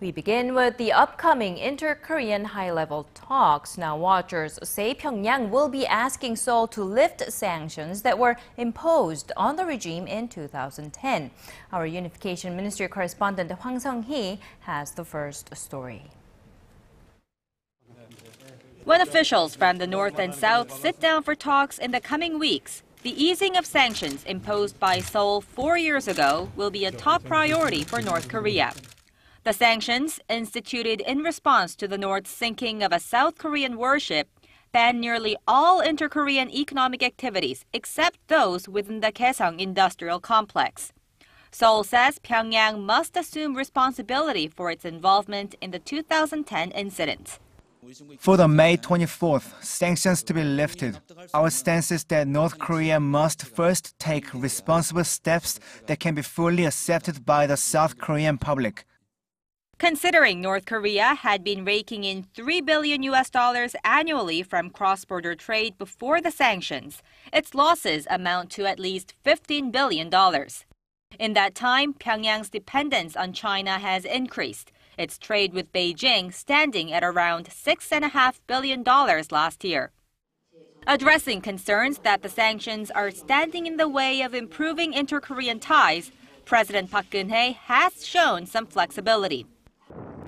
We begin with the upcoming inter-Korean high-level talks. Now, watchers say Pyongyang will be asking Seoul to lift sanctions that were imposed on the regime in 2010. Our Unification Ministry correspondent Hwang Sung-hee has the first story. When officials from the North and South sit down for talks in the coming weeks, the easing of sanctions imposed by Seoul 4 years ago will be a top priority for North Korea. The sanctions, instituted in response to the North's sinking of a South Korean warship, ban nearly all inter-Korean economic activities except those within the Kaesong Industrial Complex. Seoul says Pyongyang must assume responsibility for its involvement in the 2010 incident. For the May 24th sanctions to be lifted, our stance is that North Korea must first take responsible steps that can be fully accepted by the South Korean public. Considering North Korea had been raking in $3 billion annually from cross-border trade before the sanctions, its losses amount to at least $15 billion. In that time, Pyongyang's dependence on China has increased, its trade with Beijing standing at around $6.5 billion last year. Addressing concerns that the sanctions are standing in the way of improving inter-Korean ties, President Park Geun-hye has shown some flexibility.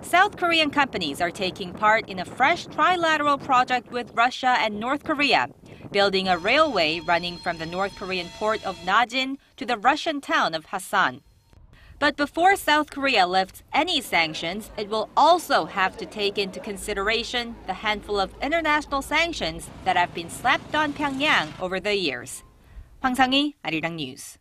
South Korean companies are taking part in a fresh trilateral project with Russia and North Korea, building a railway running from the North Korean port of Najin to the Russian town of Hasan. But before South Korea lifts any sanctions, it will also have to take into consideration the handful of international sanctions that have been slapped on Pyongyang over the years. Hwang Sung-hee, Arirang News.